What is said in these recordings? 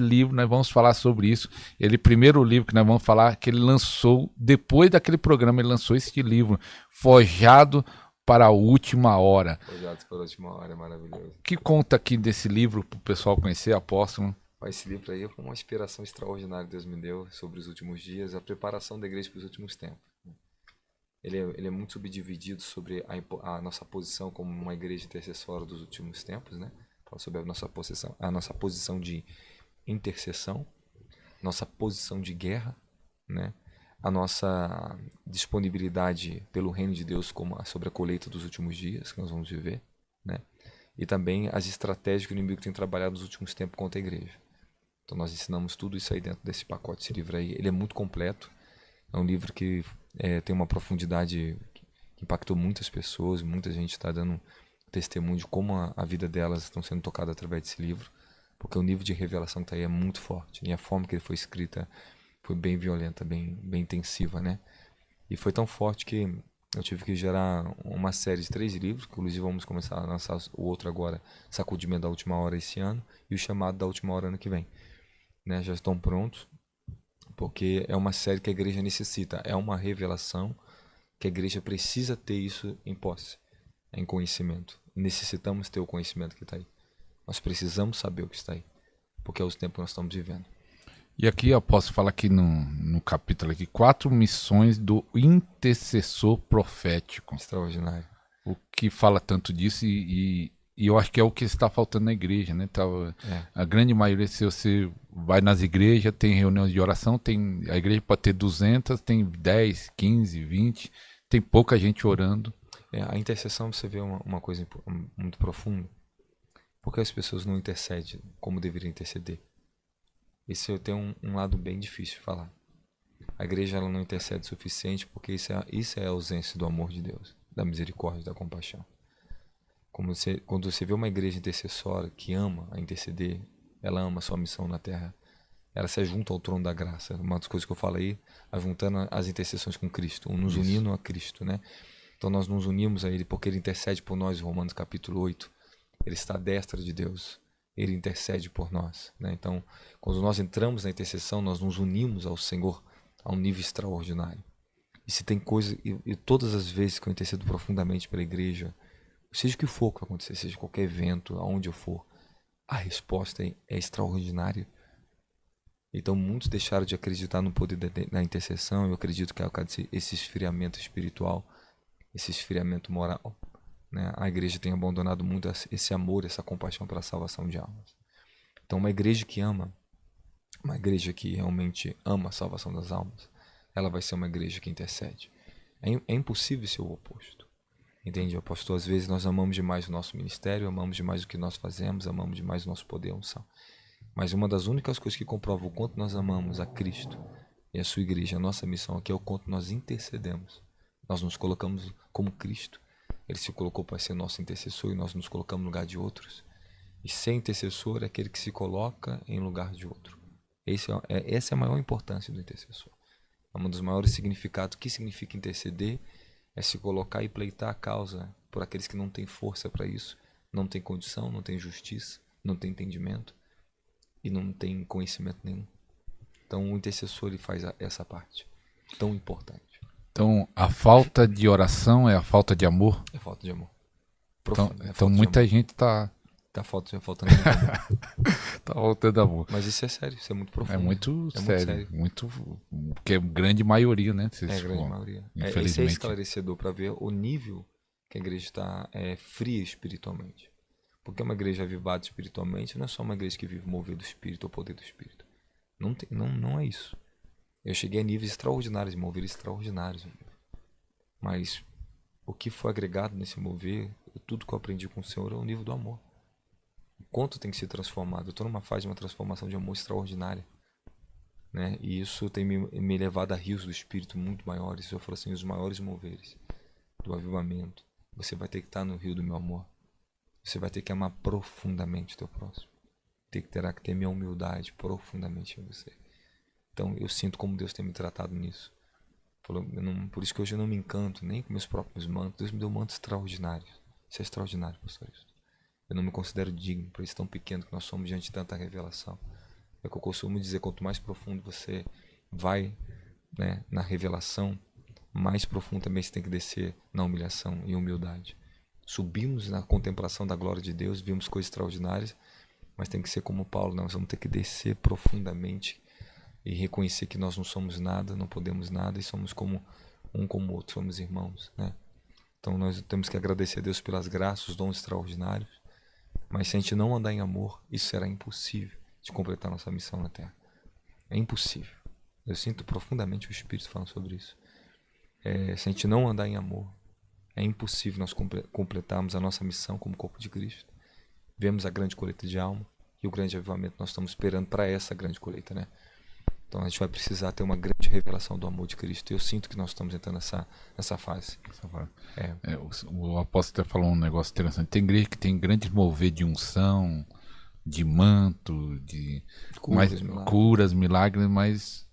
livro, nós vamos falar sobre isso. Ele, primeiro livro que nós vamos falar, que ele lançou, depois daquele programa, ele lançou esse livro, Forjado para a Última Hora. Forjado para a Última Hora, é maravilhoso. Que conta aqui desse livro para o pessoal conhecer, Apóstolo? Esse livro aí foi uma inspiração extraordinária que Deus me deu sobre os últimos dias, a preparação da igreja para os últimos tempos. Ele é muito subdividido sobre a nossa posição como uma igreja intercessória dos últimos tempos, né? Fala sobre a nossa posição de intercessão, nossa posição de guerra, né? A nossa disponibilidade pelo reino de Deus sobre a colheita dos últimos dias que nós vamos viver, né? E também as estratégias que o inimigo tem trabalhado nos últimos tempos contra a igreja. Então nós ensinamos tudo isso aí dentro desse pacote, esse livro aí. Ele é muito completo, é um livro que tem uma profundidade que impactou muitas pessoas, muita gente está dando testemunho de como a vida delas estão sendo tocada através desse livro, porque o nível de revelação que está aí é muito forte, e a forma que ele foi escrita foi bem violenta, bem intensiva, né? E foi tão forte que eu tive que gerar uma série de 3 livros, que inclusive vamos começar a lançar o outro agora, Sacudimento da Última Hora esse ano, e o Chamado da Última Hora ano que vem. Né? Já estão prontos, porque é uma série que a igreja necessita, é uma revelação que a igreja precisa ter isso em posse, em conhecimento. Necessitamos ter o conhecimento que está aí. Nós precisamos saber o que está aí, porque é os tempos que nós estamos vivendo. E aqui eu posso falar aqui no capítulo aqui, 4 missões do intercessor profético. Extraordinário. O que fala tanto disso e eu acho que é o que está faltando na igreja, né? A grande maioria, se você vai nas igrejas, tem reuniões de oração, a igreja pode ter 200, tem 10, 15, 20, tem pouca gente orando. A intercessão, você vê uma coisa muito profunda. Por que as pessoas não intercedem como deveriam interceder? Isso tem um lado bem difícil de falar. A igreja ela não intercede o suficiente porque isso é a ausência do amor de Deus, da misericórdia, da compaixão. Quando você vê uma igreja intercessória que ama a interceder, ela ama a sua missão na terra, ela se junta ao trono da graça. Uma das coisas que eu falo aí, juntando as intercessões com Cristo, nos unindo a Cristo, né? Então nós nos unimos a Ele porque Ele intercede por nós, Romanos capítulo 8. Ele está à destra de Deus. Ele intercede por nós, né? Então, quando nós entramos na intercessão, nós nos unimos ao Senhor a um nível extraordinário. E se tem coisa, e todas as vezes que eu intercedo profundamente pela igreja, seja o que for que acontecer, seja qualquer evento, aonde eu for, a resposta é extraordinária. Então muitos deixaram de acreditar no poder da intercessão. Eu acredito que é esse esfriamento espiritual, esse esfriamento moral, né? A igreja tem abandonado muito esse amor, essa compaixão pela salvação de almas. Então uma igreja que ama, uma igreja que realmente ama a salvação das almas, ela vai ser uma igreja que intercede. É impossível ser o oposto. Entende, pastor? Às vezes nós amamos demais o nosso ministério, amamos demais o que nós fazemos, amamos demais o nosso poder e unção. Mas uma das únicas coisas que comprova o quanto nós amamos a Cristo e a sua igreja, a nossa missão aqui, é o quanto nós intercedemos. Nós nos colocamos como Cristo. Ele se colocou para ser nosso intercessor e nós nos colocamos no lugar de outros. E ser intercessor é aquele que se coloca em lugar de outro. Essa é a maior importância do intercessor. É um dos maiores significados. O que significa interceder? É se colocar e pleitar a causa por aqueles que não têm força para isso, não têm condição, não têm justiça, não têm entendimento e não têm conhecimento nenhum. Então o intercessor ele faz essa parte tão importante. Então a falta de oração é a falta de amor? É falta de amor. Então muita gente está faltando muito amor. Tá faltando amor. Mas isso é sério, isso é muito profundo. É muito sério. Porque é a grande maioria, né? É a grande maioria. Infelizmente. Isso é esclarecedor para ver o nível que a igreja está fria espiritualmente. Porque uma igreja avivada espiritualmente não é só uma igreja que vive mover do Espírito ou poder do Espírito. Não é isso. Eu cheguei a níveis extraordinários, de mover extraordinários. Mas o que foi agregado nesse mover, tudo que eu aprendi com o Senhor, é o nível do amor. O quanto tem que ser transformado. Eu estou numa fase de uma transformação de amor extraordinária. Né? E isso tem me levado a rios do Espírito muito maiores. Eu falo assim, os maiores moveres do avivamento. Você vai ter que estar no rio do meu amor. Você vai ter que amar profundamente o teu próximo. Terá que ter minha humildade profundamente em você. Então eu sinto como Deus tem me tratado nisso. Por isso que hoje eu não me encanto nem com meus próprios mantos. Deus me deu mantos extraordinários. Isso é extraordinário, pastor. Eu não me considero digno para isso tão pequeno que nós somos diante de tanta revelação. É o que eu costumo dizer, quanto mais profundo você vai, né, na revelação, mais profundo também você tem que descer na humilhação e humildade. Subimos na contemplação da glória de Deus, vimos coisas extraordinárias, mas tem que ser como Paulo, nós vamos ter que descer profundamente e reconhecer que nós não somos nada, não podemos nada e somos como um como o outro, somos irmãos, né? Então nós temos que agradecer a Deus pelas graças, os dons extraordinários, mas se a gente não andar em amor, isso será impossível de completar nossa missão na Terra. É impossível. Eu sinto profundamente o Espírito falando sobre isso. Se a gente não andar em amor, é impossível nós completarmos a nossa missão como corpo de Cristo. Vemos a grande colheita de alma e o grande avivamento nós estamos esperando para essa grande colheita, né? Então a gente vai precisar ter uma grande revelação do amor de Cristo. E eu sinto que nós estamos entrando nessa fase. O apóstolo até falou um negócio interessante. Tem igreja que tem grande mover de unção, de manto, de curas, milagres, mas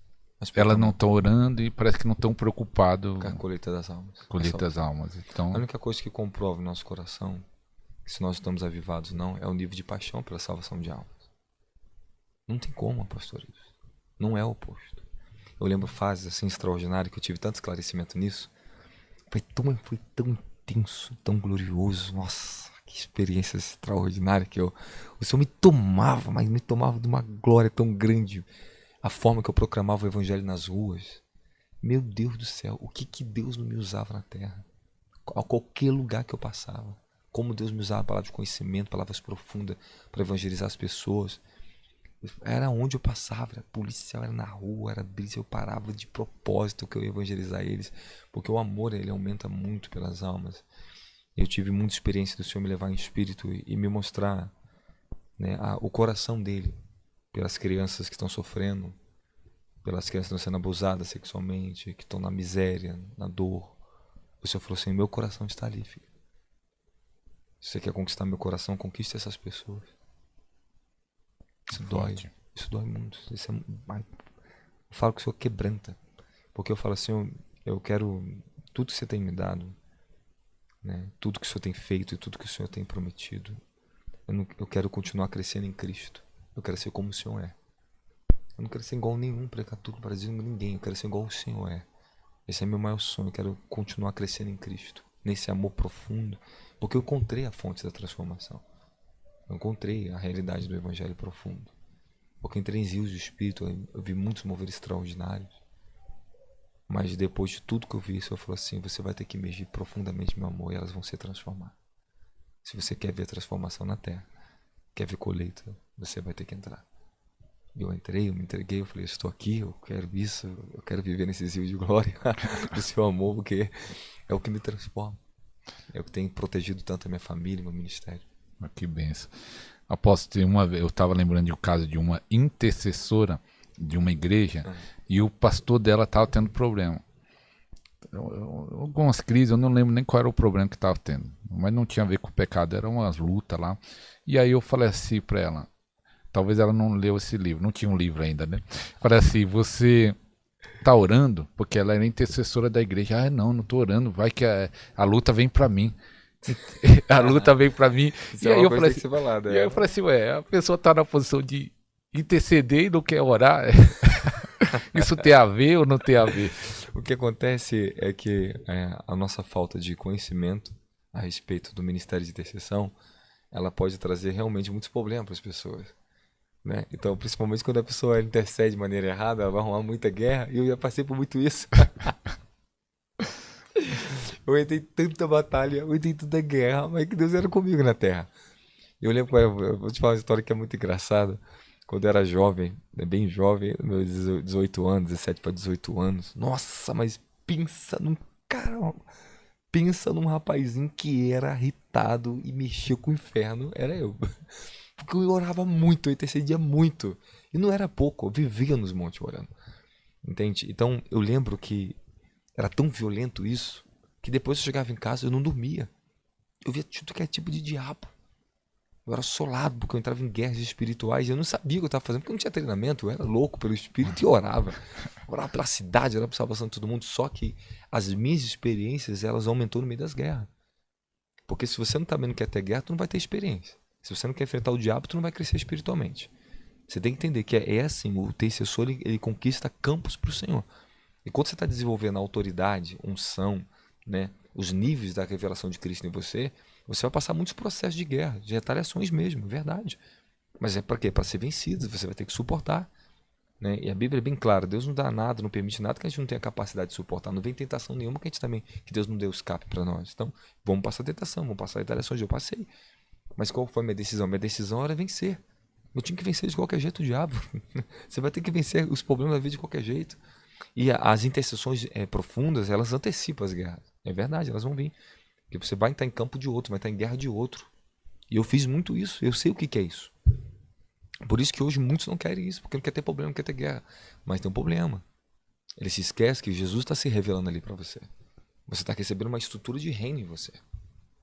elas não estão orando e parece que não estão preocupadas com a colheita das almas. Colheita das almas. Então, a única coisa que comprova o nosso coração, se nós estamos avivados ou não, é o nível de paixão pela salvação de almas. Não tem como, pastor, isso. Não é o oposto. Eu lembro fases assim extraordinárias que eu tive tanto esclarecimento nisso. Foi tão intenso, tão glorioso. Nossa, que experiência extraordinária que o Senhor me tomava, mas me tomava de uma glória tão grande. A forma que eu proclamava o evangelho nas ruas. Meu Deus do céu, o que Deus não me usava na terra? A qualquer lugar que eu passava. Como Deus me usava palavras de conhecimento, palavras profundas para evangelizar as pessoas. Era onde eu passava, era policial, era na rua, era brisa, eu parava de propósito que eu ia evangelizar eles, porque o amor, ele aumenta muito pelas almas. Eu tive muita experiência do Senhor me levar em espírito e me mostrar, né, o coração dele pelas crianças que estão sofrendo, pelas crianças que estão sendo abusadas sexualmente, que estão na miséria, na dor. O Senhor falou assim, meu coração está ali, filho. Se você quer conquistar meu coração, conquiste essas pessoas. Isso dói muito. Eu falo que o Senhor quebranta. Porque eu falo assim, eu quero tudo que você tem me dado, né? Tudo que o Senhor tem feito e tudo que o Senhor tem prometido. Eu quero continuar crescendo em Cristo. Eu quero ser como o Senhor é. Eu não quero ser igual a nenhum pregador no Brasil, ninguém. Eu quero ser igual o Senhor é. Esse é meu maior sonho. Eu quero continuar crescendo em Cristo. Nesse amor profundo. Porque eu encontrei a fonte da transformação. Eu encontrei a realidade do Evangelho profundo. Porque entrei em rios de Espírito, eu vi muitos moveres extraordinários. Mas depois de tudo que eu vi, o Senhor falou assim, você vai ter que emergir profundamente, meu amor, e elas vão se transformar. Se você quer ver a transformação na terra, quer ver colheita, você vai ter que entrar. E eu entrei, eu me entreguei, eu falei, eu estou aqui, eu quero isso, eu quero viver nesses rios de glória do seu amor, porque é o que me transforma. É o que tem protegido tanto a minha família, meu ministério. Que benção. Apóstolo, eu estava lembrando de um caso de uma intercessora de uma igreja e o pastor dela estava tendo problema. Algumas crises, eu não lembro nem qual era o problema que estava tendo, mas não tinha a ver com o pecado, eram umas lutas lá. E aí eu falei assim para ela, talvez ela não leu esse livro, não tinha um livro ainda, né? Falei assim, você tá orando? Porque ela era intercessora da igreja. Ah, não tô orando, vai que a luta vem para mim. A luta veio pra mim. E aí eu falei assim, e aí eu falei assim, ué, a pessoa tá na posição de interceder e não quer orar. Isso tem a ver ou não tem a ver? O que acontece é que a nossa falta de conhecimento a respeito do ministério de intercessão, ela pode trazer realmente muitos problemas para as pessoas, né? Então, principalmente quando a pessoa intercede de maneira errada, ela vai arrumar muita guerra, e eu já passei por muito isso. Eu entrei tanta batalha, eu entrei tanta guerra, mas que Deus era comigo na terra. Eu lembro, eu vou te falar uma história que é muito engraçada. Quando eu era jovem, bem jovem, meus 18 anos, 17 para 18 anos. Nossa, mas pensa num rapazinho que era irritado e mexia com o inferno, era eu. Porque eu orava muito, eu intercedia muito. E não era pouco, eu vivia nos montes orando. Entende? Então, eu lembro que era tão violento isso, que depois eu chegava em casa eu não dormia. Eu via tudo que é tipo de diabo. Eu era assolado porque eu entrava em guerras espirituais e eu não sabia o que eu estava fazendo, porque eu não tinha treinamento, eu era louco pelo espírito e orava. Orava pela cidade, orava pela salvação de todo mundo, só que as minhas experiências, elas aumentou no meio das guerras. Porque se você não está vendo que quer ter guerra, tu não vai ter experiência. Se você não quer enfrentar o diabo, tu não vai crescer espiritualmente. Você tem que entender que é assim, o intercessor ele conquista campos para o Senhor. E quando você está desenvolvendo a autoridade, unção, né, os níveis da revelação de Cristo em você, você vai passar muitos processos de guerra, de retaliações mesmo, verdade. Mas é para quê? Para ser vencido, você vai ter que suportar. Né? E a Bíblia é bem clara, Deus não dá nada, não permite nada que a gente não tenha capacidade de suportar. Não vem tentação nenhuma que a gente também, que Deus não deu escape para nós. Então, vamos passar tentação, vamos passar retaliações, eu passei. Mas qual foi a minha decisão? Minha decisão era vencer. Eu tinha que vencer de qualquer jeito o diabo. Você vai ter que vencer os problemas da vida de qualquer jeito. E as intercessões profundas, elas antecipam as guerras. É verdade, elas vão vir. Porque você vai estar em campo de outro, vai estar em guerra de outro. E eu fiz muito isso, eu sei o que é isso. Por isso que hoje muitos não querem isso, porque não quer ter problema, não quer ter guerra. Mas tem um problema. Ele se esquece que Jesus está se revelando ali para você. Você está recebendo uma estrutura de reino em você.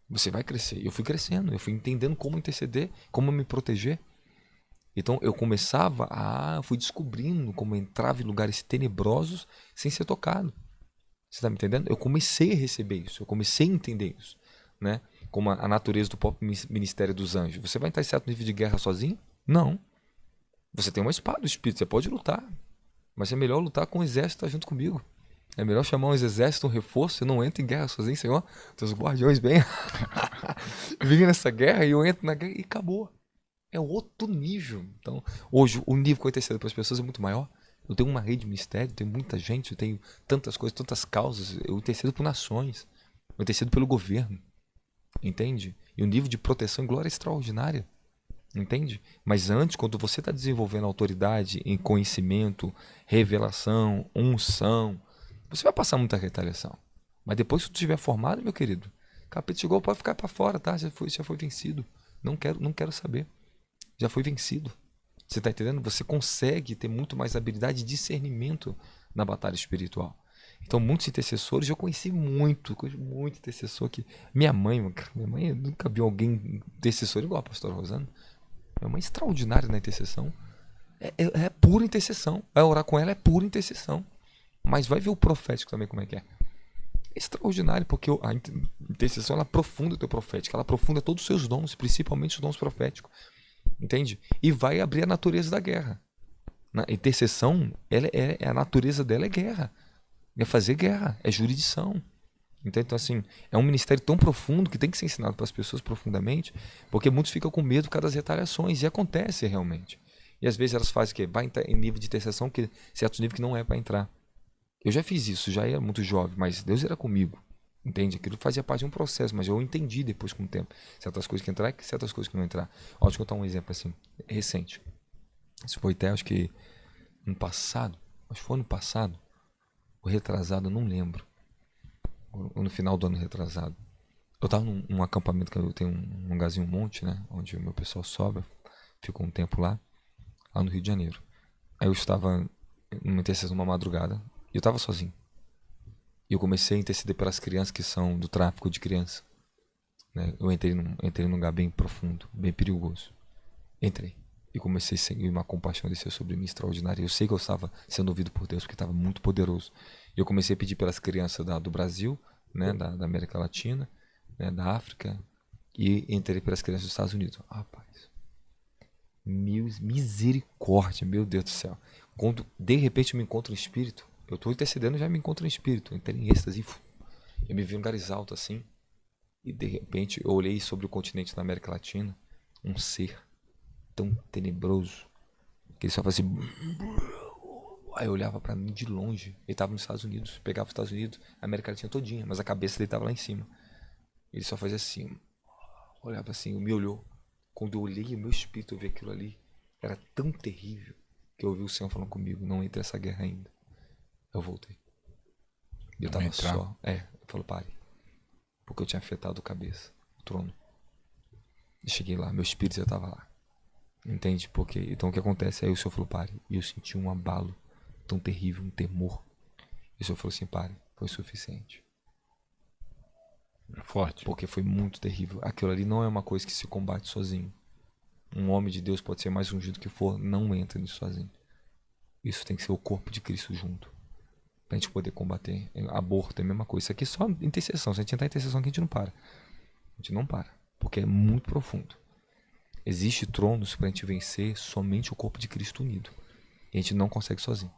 Você vai crescer. Eu fui crescendo, eu fui entendendo como interceder, como me proteger. Então eu fui descobrindo como entrava em lugares tenebrosos sem ser tocado. Você está me entendendo? Eu comecei a receber isso, eu comecei a entender isso. Né? Como a natureza do próprio ministério dos anjos. Você vai entrar em certo nível de guerra sozinho? Não. Você tem uma espada do Espírito, você pode lutar. Mas é melhor lutar com o exército que está junto comigo. É melhor chamar um exército, um reforço. Você não entra em guerra sozinho, Senhor. Teus guardiões vêm. Vêm nessa guerra e eu entro na guerra e acabou. É outro nível. Então, hoje, o nível que eu intercedo para as pessoas é muito maior. Eu tenho uma rede de mistério, tenho muita gente, eu tenho tantas coisas, tantas causas. Eu intercedo por nações. Eu intercedo pelo governo. Entende? E o nível de proteção e glória é extraordinária. Entende? Mas antes, quando você está desenvolvendo autoridade em conhecimento, revelação, unção, você vai passar muita retaliação. Mas depois que tu estiver formado, meu querido, capeta chegou, pode ficar para fora, tá? Já foi vencido. Não quero saber. Já foi vencido. Você está entendendo? Você consegue ter muito mais habilidade de discernimento na batalha espiritual. Então, muitos intercessores, eu conheci muito intercessor que... Minha mãe, eu nunca vi alguém intercessor igual a pastora Rosana. É uma extraordinária na intercessão. É pura intercessão. Vai orar com ela, é pura intercessão. Mas vai ver o profético também como é que é. É extraordinário, porque a intercessão ela aprofunda o teu profético. Ela aprofunda todos os seus dons, principalmente os dons proféticos. Entende? E vai abrir a natureza da guerra. Na intercessão, a natureza dela é guerra. É fazer guerra, é jurisdição. Então, assim, é um ministério tão profundo que tem que ser ensinado para as pessoas profundamente, porque muitos ficam com medo por causa das retaliações, e acontece realmente. E às vezes elas fazem o quê? Vai em nível de intercessão, que certos níveis que não é para entrar. Eu já fiz isso, já era muito jovem, mas Deus era comigo. Entende? Aquilo fazia parte de um processo, mas eu entendi depois com o tempo. Certas coisas que entrar e certas coisas que não entrar. Ó, deixa eu contar um exemplo assim, recente. Isso foi até, acho que no passado, o retrasado, eu não lembro. No final do ano retrasado. Eu tava num acampamento que eu tenho um lugarzinho, um monte, né? Onde o meu pessoal sobra. Ficou um tempo lá no Rio de Janeiro. Aí eu estava numa intercessão uma madrugada e eu estava sozinho. E eu comecei a interceder pelas crianças que são do tráfico de criança. Né? Eu entrei num lugar bem profundo, bem perigoso. Entrei. E comecei a seguir uma compaixão descer sobre mim extraordinária. Eu sei que eu estava sendo ouvido por Deus, porque estava muito poderoso. E eu comecei a pedir pelas crianças do Brasil, né, da América Latina, né, da África, e entrei pelas crianças dos Estados Unidos. Rapaz, misericórdia, meu Deus do céu. Quando de repente eu me encontro em espírito, eu estou intercedendo, já me encontro em espírito, entrei em êxtase, eu me vi em lugares altos assim, e de repente eu olhei sobre o continente da América Latina, um ser tão tenebroso, que ele só fazia assim. Aí eu olhava pra mim de longe. Ele tava nos Estados Unidos. Pegava os Estados Unidos, a América Latina todinha, mas a cabeça dele tava lá em cima. Ele só fazia assim. Olhava assim, me olhou. Quando eu olhei o meu espírito, eu vi aquilo ali. Era tão terrível que eu ouvi o Senhor falando comigo: não entre nessa guerra ainda. Eu voltei. Eu tava só. Ele falou: pare. Porque eu tinha afetado a cabeça, o trono. Eu cheguei lá, meu espírito já tava lá. Entende? Porque, então o que acontece? Aí o Senhor falou: pare. E eu senti um abalo tão terrível, um temor. E o Senhor falou assim: pare, foi suficiente. É forte. Porque foi muito terrível. Aquilo ali não é uma coisa que se combate sozinho. Um homem de Deus pode ser mais ungido que for, não entra nisso sozinho. Isso tem que ser o corpo de Cristo junto. Pra gente poder combater. Aborto é a mesma coisa. Isso aqui é só intercessão. Se a gente entrar em intercessão aqui, a gente não para. A gente não para. Porque é muito profundo. Existe tronos para a gente vencer somente o corpo de Cristo unido. E a gente não consegue sozinho.